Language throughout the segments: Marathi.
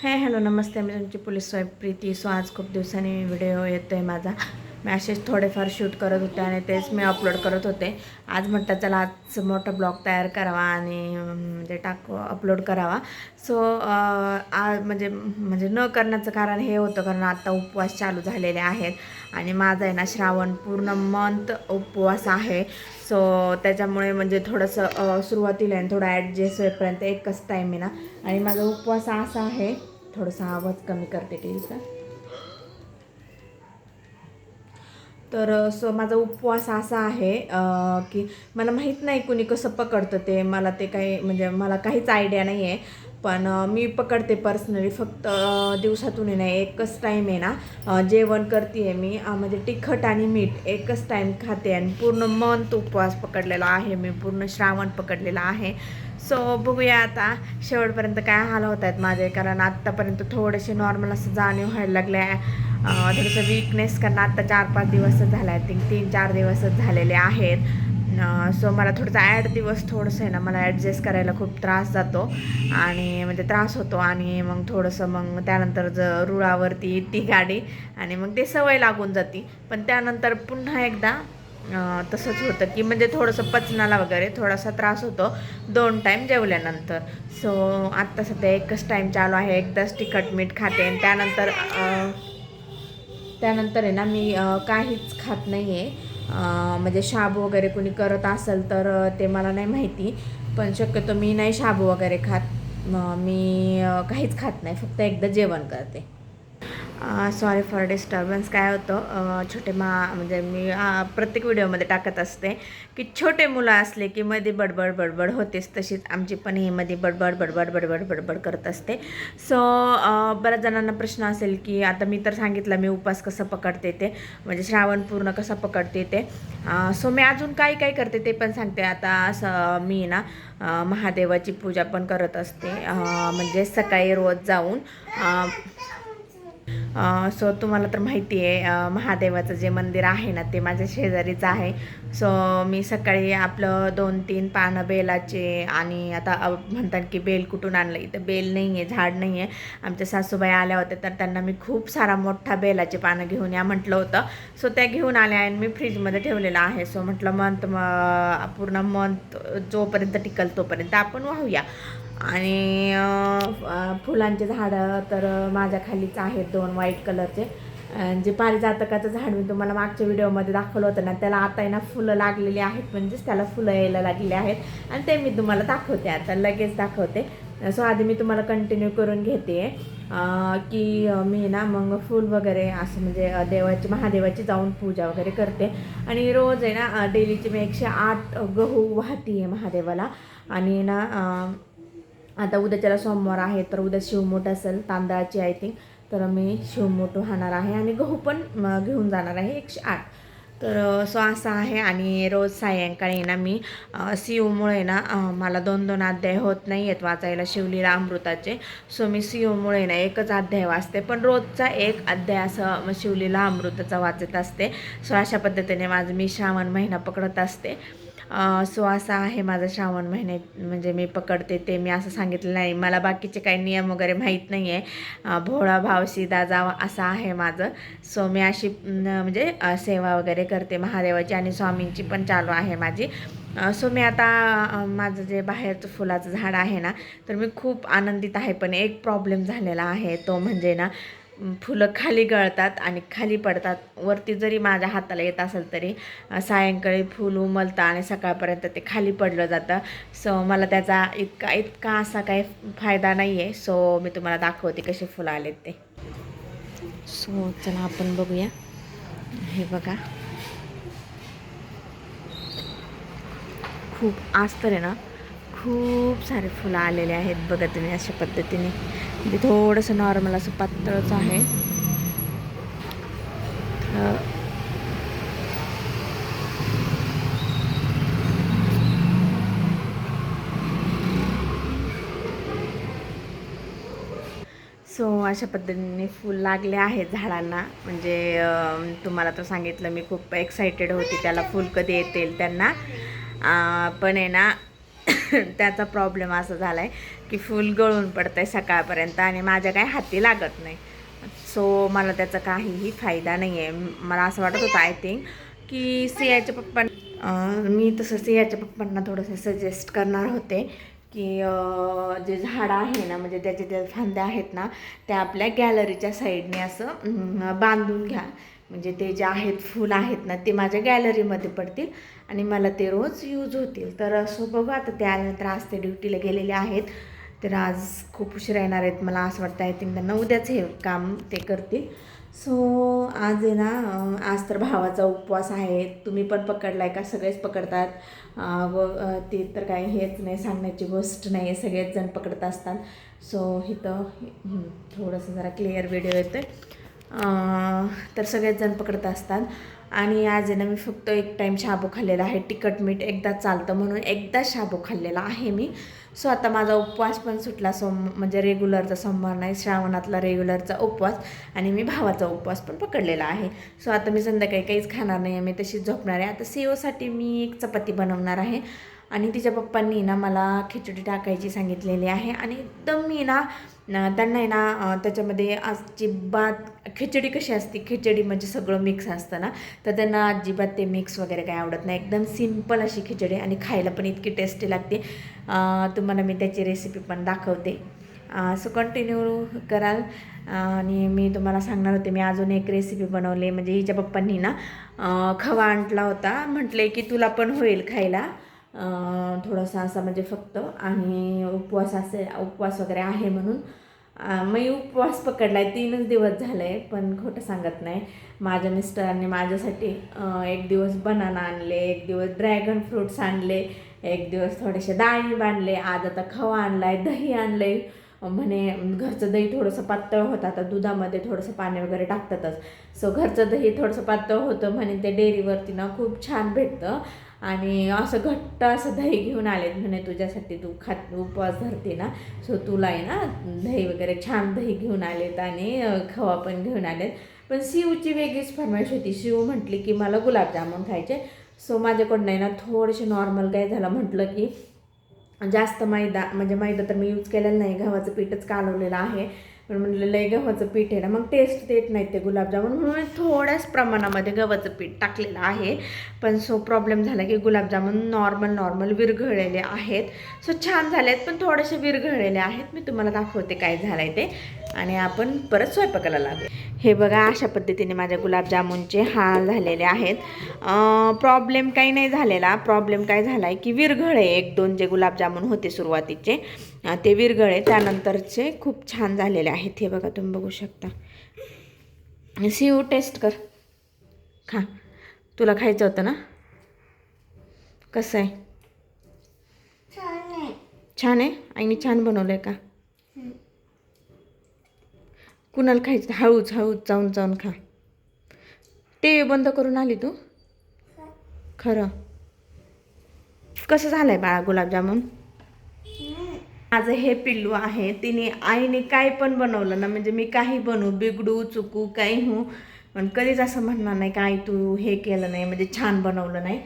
हॅलो नमस्ते, मी तुमची पोलीस स्वाईप प्रीती. आज खूप दिवसांनी व्हिडिओ येतो आहे माझा. मी असेच थोडेफार शूट करत होते आणि तेच मी अपलोड करत होते. आज म्हटलं चला आज मोठा ब्लॉग तयार करावा आणि म्हणजे अपलोड करावा. म्हणजे न करण्याचं कारण हे होतं कारण आता उपवास चालू झालेले आहेत आणि माझा आहे ना श्रावण पूर्ण मंथ उपवास आहे. त्याच्यामुळे म्हणजे थोडंसं सुरुवातीला आहे थोडं ॲडजस्ट होईपर्यंत एकच टाईम आहे ना. आणि माझा उपवास असा आहे, थोडासा आवाज कमी करते टीव्हीचा. माझा उपवास असा आहे की मला माहीत नाही कुणी कसं पकडतं ते. मला ते काही म्हणजे मला काहीच आयडिया नाही आहे. पण मी पकडते पर्सनली फक्त दिवसातून आहे ना एकच टाईम आहे ना जेवण करते आहे मी. म्हणजे तिखट आणि मीठ एकच टाईम खाते आणि पूर्ण मंथ उपवास पकडलेला आहे मी, पूर्ण श्रावण पकडलेला आहे. बघूया आता शेवटपर्यंत काय हाल होत आहेत माझे, कारण आत्तापर्यंत थोडेसे नॉर्मल असं जाणीव व्हायला लागले. थोडंसं वीकनेस कारण आत्ता 4-5 दिवसच झाले, आय थिंक 3-4 दिवसच झालेले आहेत. मला थोडंसं 8 दिवस थोडंसं आहे ना मला ॲडजस्ट करायला खूप त्रास जातो आणि म्हणजे त्रास होतो. आणि मग थोडंसं मग त्यानंतर रुळावरती येते गाडी आणि मग ते सवय लागून जाते. पण त्यानंतर पुन्हा एकदा तसंच होतं की म्हणजे थोडंसं पचनाला वगैरे थोडासा त्रास होतो 2 टाईम जेवल्यानंतर. आत्ता सध्या एकच टाईम चालू आहे, एकदाच तिखट मीठ खाते आणि त्यानंतर आहे ना मी काहीच खात नाही आहे. म्हणजे शाबू वगैरे कोणी करत असेल तर ते मला नाही माहिती, पण शक्यतो मी नाही शाबू वगैरे खात. मी काहीच खात नाही, फक्त एकदा जेवण करते. Sorry for disturbance. काय होतं म्हणजे मी प्रत्येक व्हिडिओमध्ये टाकत असते की छोटे मुलं असले की मध्ये बडबड बडबड होतेच, तशीच आमची पण ही मध्ये बडबड बडबड बडबड बडबड करत असते. बऱ्याच जणांना प्रश्न असेल की आता मी तर सांगितलं मी उपवास कसं पकडते ते, म्हणजे श्रावण पूर्ण कसं पकडते ते. मी अजून काय करते ते पण सांगते. आता असं मी ना महादेवाची पूजा पण करत असते, म्हणजे सकाळी रोज जाऊन तुम्हाला तर माहिती आहे महादेवाचं जे मंदिर आहे ना ते माझ्या शेजारीचं आहे. मी सकाळी आपलं 2-3 पानं बेलाचे, आणि आता म्हणतात की बेल कुठून आणलं, इथं बेल नाही आहे, झाड नाही आहे. आमच्या सासूबाई आल्या होत्या तर त्यांना मी खूप सारा मोठा बेलाचे पानं घेऊन या म्हटलं होतं. त्या घेऊन आल्या आणि मी फ्रीजमध्ये ठेवलेला आहे. म्हटलं पूर्ण मंथ जोपर्यंत टिकल तोपर्यंत आपण वाहूया. आणि फुलांचे झाडं तर माझ्या खालीच आहेत 2 व्हाईट कलरचे. जे पारिजातकाचं झाड मी तुम्हाला मागच्या व्हिडिओमध्ये दाखवलं होतं ना, त्याला आता आहे ना फुलं लागलेली आहेत, म्हणजेच त्याला फुलं यायला लागलेली आहेत आणि ते मी तुम्हाला दाखवते, आता लगेच दाखवते. आधी मी तुम्हाला कंटिन्यू करून घेते की मी ना मग फूल वगैरे असं म्हणजे महादेवाची जाऊन पूजा वगैरे करते. आणि रोज आहे ना डेलीचे मी 108 गहू वाहते महादेवाला. आणि ना आता उद्याच्याला सोमवार आहे तर उद्या शिवमोठ असेल तांदळाची आय थिंक, तर मी शिवमोठ वाहणार आहे आणि गहू पण घेऊन जाणार आहे 108. असं आहे. आणि रोज सायंकाळी ना मी सीयूमुळे ना मला 2-2 अध्याय होत नाही आहेत वाचायला शिवलीला अमृताचे. मी सीयूमुळे ना एकच अध्याय वाचते, पण रोजचा एक अध्याय असं शिवलीला अमृताचा वाचत असते. अशा पद्धतीने माझं मी श्रावण महिना पकडत असते. असा आहे माझा श्रावण महिने, म्हणजे मी पकडते ते मी असं सांगितलं नाही. मला बाकीचे काही नियम वगैरे माहीत नाही आहे. भोळा भाव सीधा जावा असं आहे माझं. मी अशी म्हणजे सेवा वगैरे करते महादेवाची आणि स्वामींची पण चालू आहे माझी. मी आता माझं जे बाहेरचं फुलाचं झाड आहे ना तर मी खूप आनंदित आहे. पण एक प्रॉब्लेम झालेला आहे, तो म्हणजे ना फुलं खाली गळतात आणि खाली पडतात. वरती जरी माझ्या हाताला येत असेल तरी सायंकाळी फूल उमलतं आणि सकाळपर्यंत ते खाली पडलं जातं. मला त्याचा इतका असा काही फायदा नाही आहे. मी तुम्हाला दाखवते कसे फुलं आलेत ते. चला आपण बघूया. हे बघा, खूप आज तर आहे ना खूप सारे फुलं आलेले आहेत बघा तुम्ही. अशा पद्धतीने म्हणजे थोडंसं नॉर्मल असं पातळच आहे. अशा पद्धतीने फूल लागले आहेत झाडांना. म्हणजे तुम्हाला तर सांगितलं मी खूप एक्सायटेड होती त्याला फूल कधी येतील त्यांना. पण आहे ना त्याचा प्रॉब्लेम असा झाला आहे की फूल गळून पडतं आहे सकाळपर्यंत आणि माझ्या काही हाती लागत नाही. सो मला त्याचा काहीही फायदा नाही आहे. मला असं वाटत होतं आय थिंक की सियाच्या मी तसं सियाच्या पप्पांना थोडंसं सजेस्ट करणार होते की जे झाडं आहे ना, म्हणजे त्याचे त्या फांद्या आहेत ना, त्या आपल्या गॅलरीच्या साईडने असं बांधून घ्या. म्हणजे ते जे आहेत फूल आहेत ना, ते माझ्या गॅलरीमध्ये पडतील आणि मला ते रोज यूज होतील. तर असं बघू आता ते आल्यानंतर आज ते ड्युटीला गेलेले आहेत. तर आज खूप उशिरा येणार आहेत. मला असं वाटतं आय थिंक त्यांना उद्याच हे काम ते करतील. सो आज आहे ना, आज तर भावाचा उपवास आहे. तुम्ही पण पकडला आहे का? सगळेच पकडतात. ते तर काही हेच नाही, सांगण्याची गोष्ट नाही, सगळेच जण पकडत असतात. सो इथं थोडंसं जरा क्लिअर व्हिडिओ येतो आहे. तर सगळेच जण पकडत असतात. आणि आज आहे ना, मी फक्त एक टाईम शाबू खाल्लेला आहे. तिखट मीठ एकदा चालतं म्हणून एकदा शाबू खाल्लेला आहे मी. सो आता माझा उपवास पण सुटला. म्हणजे रेग्युलरचा सोमवार नाही, श्रावणातला रेग्युलरचा उपवास. आणि मी भावाचा उपवास पण पकडलेला आहे. सो आता मी संध्याकाळी काहीच खाणार नाही आहे, मी तशीच झोपणार आहे. आता सीओसाठी मी एक चपाती बनवणार आहे आणि तिच्या पप्पांनी ना मला खिचडी टाकायची सांगितलेली आहे. आणि एकदम मी ना त्यांना आहे ना त्याच्यामध्ये अजिबात खिचडी कशी असते, खिचडी म्हणजे सगळं मिक्स असतं ना, तर त्यांना अजिबात ते मिक्स वगैरे काही आवडत नाही. एकदम सिम्पल अशी खिचडी आणि खायला पण इतकी टेस्टी लागते. तुम्हाला मी त्याची रेसिपी पण दाखवते. सो कंटिन्यू कराल. आणि मी तुम्हाला सांगणार होते, मी अजून एक रेसिपी बनवली. म्हणजे हिच्या पप्पांनी ना खवा आणला होता. म्हटले की तुला पण होईल खायला थोडासा असा, म्हणजे फक्त. आणि उपवास वगैरे आहे म्हणून मी उपवास पकडला आहे. 3च दिवस झाले आहे, पण खोटं सांगत नाही. माझ्या मिस्टरांनी माझ्यासाठी एक दिवस बनाना आणले, एक दिवस ड्रॅगन फ्रूट्स आणले, एक दिवस थोडेसे डाळिंब आणले, आज आता खवा आणला आहे, दही आणलं आहे. म्हणे घरचं दही थोडंसं पातळ होतं, आता दुधामध्ये थोडंसं पाणी वगैरे टाकतातच. सो घरचं दही थोडंसं पातळ होतं म्हणे, ते डेअरीवरती ना खूप छान भेटतं. आणि असं घट्ट असं दही घेऊन आलेत म्हणे, तुझ्यासाठी तू उपवास धरते ना, सो तुला आहे ना दही वगैरे, छान दही घेऊन आलेत आणि खवा पण घेऊन आलेत. पण शिवची वेगळीच फरमाईश होती. शिव म्हटली की मला गुलाबजामुन खायचे. सो माझ्याकडनं आहे ना थोडेसे नॉर्मल काय झालं, म्हटलं की जास्त मैदा तर मी यूज केलेला नाही, गव्हाचं पीठच कालवलेलं आहे. पण म्हटलं लय गव्हाचं पीठ आहे ना, मग टेस्ट देत नाहीत ते गुलाबजामुन, म्हणून थोड्याच प्रमाणामध्ये गव्हाचं पीठ टाकलेलं आहे. पण सो प्रॉब्लेम झाला की गुलाबजामुन नॉर्मल विरघळलेले आहेत. सो छान झाले आहेत, पण थोडेसे विरघळलेले आहेत. मी तुम्हाला दाखवते काय झालं आहे ते, आणि आपण परत स्वयंपाकाला लागू. हे बघा, अशा पद्धतीने माझ्या गुलाबजामुनचे हाल झालेले आहेत. प्रॉब्लेम काही नाही झालेला. प्रॉब्लेम काय झाला आहे की विरघळे 1-2 जे गुलाबजामुन होते सुरुवातीचे ते विरघळे, त्यानंतरचे खूप छान झालेले आहेत. हे बघा, तुम्ही बघू शकता. सीऊ टेस्ट कर, खा. तुला खायचं होतं ना? कसं आहे? छान आहे. आईने छान बनवलं आहे का? कुणाला खायचं? हळूच चावून खा. टी व्ही बंद करून आली तू? खरं? कसं झालंय बाळा गुलाबजामुन? माझं हे पिल्लू आहे, तिने आईने काय पण बनवलं ना, म्हणजे मी काही बनवू, बिघडू चुकू काही हो, पण कधीच असं म्हणणार नाही का आई तू हे केलं नाही, म्हणजे छान बनवलं नाही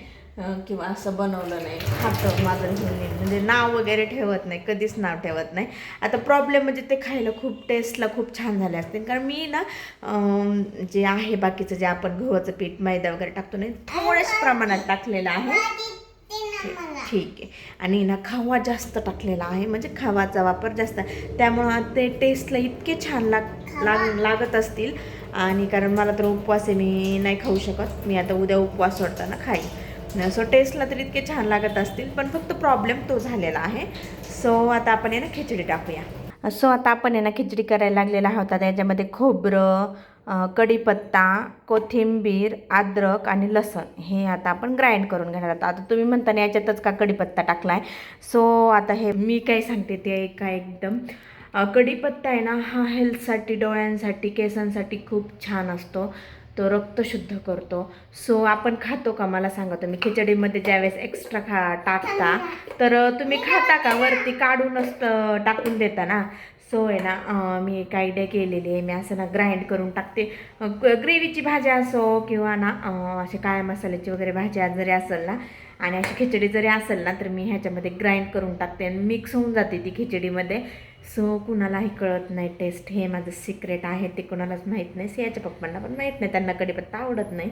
किंवा असं बनवलं नाही. खातं माझं हे, म्हणजे नाव वगैरे ठेवत नाही, कधीच नाव ठेवत नाही. आता प्रॉब्लेम म्हणजे ते खायला खूप टेस्टला खूप छान झाले असते, कारण मी ना जे आहे बाकीचं जे आपण गव्हाचं पीठ मैदा वगैरे टाकतो नाही, थोड्याच प्रमाणात टाकलेलं आहे. ठीक आहे. आणि ना खवा जास्त टाकलेला आहे, म्हणजे खवाचा वापर जास्त, त्यामुळं ते टेस्टला इतके छान लागत असतील. आणि कारण मला तर उपवास आहे, मी नाही खाऊ शकत. मी आता उद्या उपवास सोडताना खाईन. सो टेस्टला तर इतके छान लागत असतील, पण फक्त प्रॉब्लेम तो झालेला आहे. सो आता आपण आहे ना खिचडी टाकूया. सो आता आपण आहे ना खिचडी करायला लागलेला होता. त्याच्यामध्ये खोबरं, कढीपत्ता, कोथिंबीर, अद्रक आणि लसूण हे आता आपण ग्राइंड करून घेणार आहोत. आता तुम्ही म्हणता याच्यातच का कढीपत्ता टाकला आहे? सो आता हे मी काय सांगते ते का एकदम कढीपत्ता आहे ना, हा हेल्थसाठी, डोळ्यांसाठी, केसांसाठी खूप छान असतो. तो रक्त शुद्ध करतो. सो आपण खातो का मला सांगा तुम्ही? खिचडीमध्ये ज्यावेळेस एक्स्ट्रा टाकता तर तुम्ही खाता का? वरती काढूनच टाकून देता ना. सो आहे ना मी एक आयडिया केलेली आहे. मी असं ना ग्राइंड करून टाकते. ग्रेव्हीची भाजी असो किंवा ना असे काळ्या मसाल्याची वगैरे भाजी जरी असेल ना, आणि अशी खिचडी जरी असेल ना तर मी ह्याच्यामध्ये ग्राइंड करून टाकते आणि मिक्स होऊन जाते ती खिचडीमध्ये. सो कुणालाही कळत नाही टेस्ट, हे माझं सिक्रेट आहे, ते कुणालाच माहीत नाही. सियाच्या पप्पांना पण माहीत नाही, त्यांना कढीपत्ता आवडत नाही.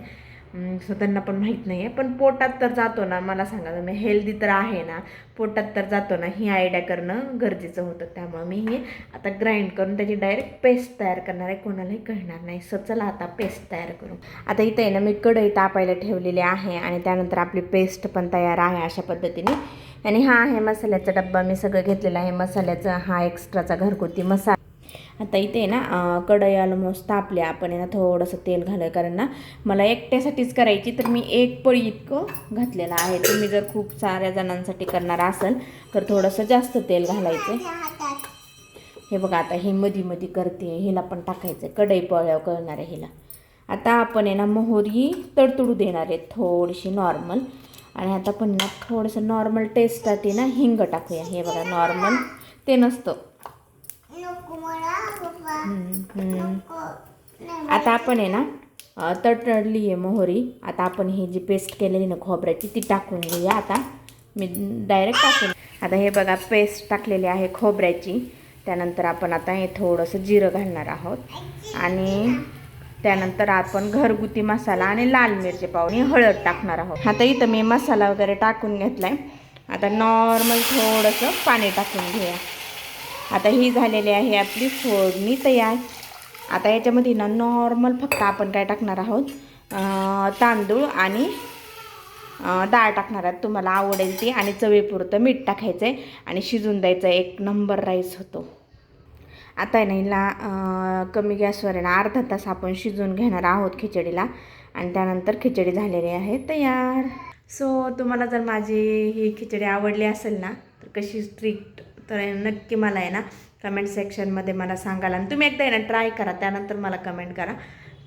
सो त्यांना पण माहीत नाही आहे. पण पोटात तर जातो ना, मला सांगा तुम्ही, हेल्दी तर आहे ना, पोटात तर जातो ना, ही आयडिया करणं गरजेचं होतं. त्यामुळे मी हे आता ग्राइंड करून त्याची डायरेक्ट पेस्ट तयार करणार आहे, कोणालाही कळणार नाही. सो चला आता पेस्ट तयार करू. आता इथे आहे ना मी कढई तापायला ठेवलेली आहे आणि त्यानंतर आपली पेस्ट पण तयार आहे अशा पद्धतीने. आणि हा आहे मसाल्याचा डब्बा, मी सगळं घेतलेला आहे मसाल्याचा, हा एक्स्ट्राचा घरगुती मसाला. आता इथे ना कढई ऑलमोस्ट तापली. आपण आहे ना थोडंसं तेल घालूया, कारण ना मला एकट्यासाठीच करायची, तर मी एक पळी इतकं घातलेलं आहे. तुम्ही जर खूप साऱ्या जणांसाठी करणार असाल तर थोडंसं जास्त तेल घालायचं. हे बघा आता ही मधी करते, हिला पण टाकायचं, कढई पळल्यावर कळणार आहे हिला. आता आपण आहे ना मोहरी तडतडू देणार आहे थोडीशी नॉर्मल. आणि आता पण ना थोडंसं नॉर्मल टेस्टसाठी ना हिंग टाकूया. हे बघा नॉर्मल ते नसतं. आता आपण आहे ना तडतडली आहे मोहरी. आता आपण ही जी पेस्ट केलेली ना खोबऱ्याची ती टाकून घेऊया. आता मी डायरेक्ट टाकून, आता हे बघा पेस्ट टाकलेली आहे खोबऱ्याची. त्यानंतर आपण आता हे थोडंसं जिरं घालणार आहोत आणि त्यानंतर आपण घरगुती मसाला आणि लाल मिरची पावडर हळद टाकणार आहोत. आता इथं मी मसाला वगैरे टाकून घेतला आहे. आता नॉर्मल थोडंसं पाणी टाकून घेऊया. आता ही झालेली आहे आपली फोडणी तयार. आता याच्यामध्ये ना नॉर्मल फक्त आपण काय टाकणार आहोत, तांदूळ आणि डाळ टाकणार आहोत, तुम्हाला आवडेल ती, आणि चवीपुरतं मीठ टाकायचं आहे आणि शिजून द्यायचं. एक नंबर राईस होतो. आता आहे ना हिला कमी गॅसवर आहे ना अर्धा तास आपण शिजवून घेणार आहोत खिचडीला. आणि त्यानंतर खिचडी झालेली आहे तयार. सो तुम्हाला जर माझी ही खिचडी आवडली असेल ना तर कशी स्ट्रिक्ट, तर नक्की मला आहे ना कमेंट सेक्शनमध्ये मला सांगाल. आणि तुम्ही एकदा आहे ना ट्राय करा, त्यानंतर मला कमेंट करा.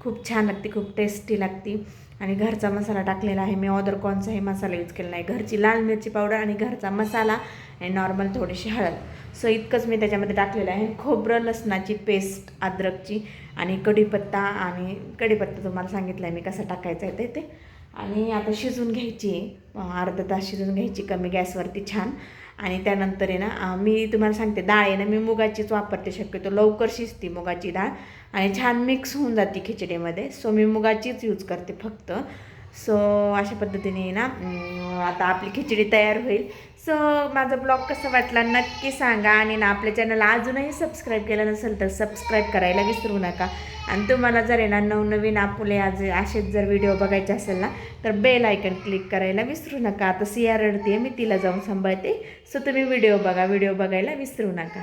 खूप छान लागते, खूप टेस्टी लागते. आणि घरचा मसाला टाकलेला आहे मी, ऑदर कोणताही मसाला यूज केला नाही. घरची लाल मिरची पावडर आणि घरचा मसाला आणि नॉर्मल थोडीशी हळद. सो इतकंच मी त्याच्यामध्ये टाकलेलं आहे. खोबरं, लसणाची पेस्ट, अद्रकची आणि कढीपत्ता. आणि कढीपत्ता तुम्हाला सांगितलं आहे मी कसा टाकायचा आहे ते. आणि आता शिजून घ्यायची आहे, अर्धा तास शिजून घ्यायची कमी गॅसवरती छान. आणि त्यानंतर आहे ना मी तुम्हाला सांगते, डाळ आहे ना मी मुगाचीच वापरते, शक्यतो लवकर शिजते मुगाची डाळ आणि छान मिक्स होऊन जाते खिचडीमध्ये. सो मी मुगाचीच यूज करते फक्त. सो अशा पद्धतीने ना आता आपली खिचडी तयार होईल. सो माझा ब्लॉग कसा वाटला नक्की सांगा. आणि ना आपल्या चॅनलला अजूनही सबस्क्राईब केलं नसेल तर सबस्क्राईब करायला विसरू नका. आणि तुम्हाला जर आहे ना नवनवीन आपले असेच जर व्हिडिओ बघायचे असेल ना तर बेल आयकन क्लिक करायला विसरू नका. आता सिया रडते, मी तिला जाऊन सांभाळते. सो तुम्ही व्हिडिओ बघायला विसरू नका.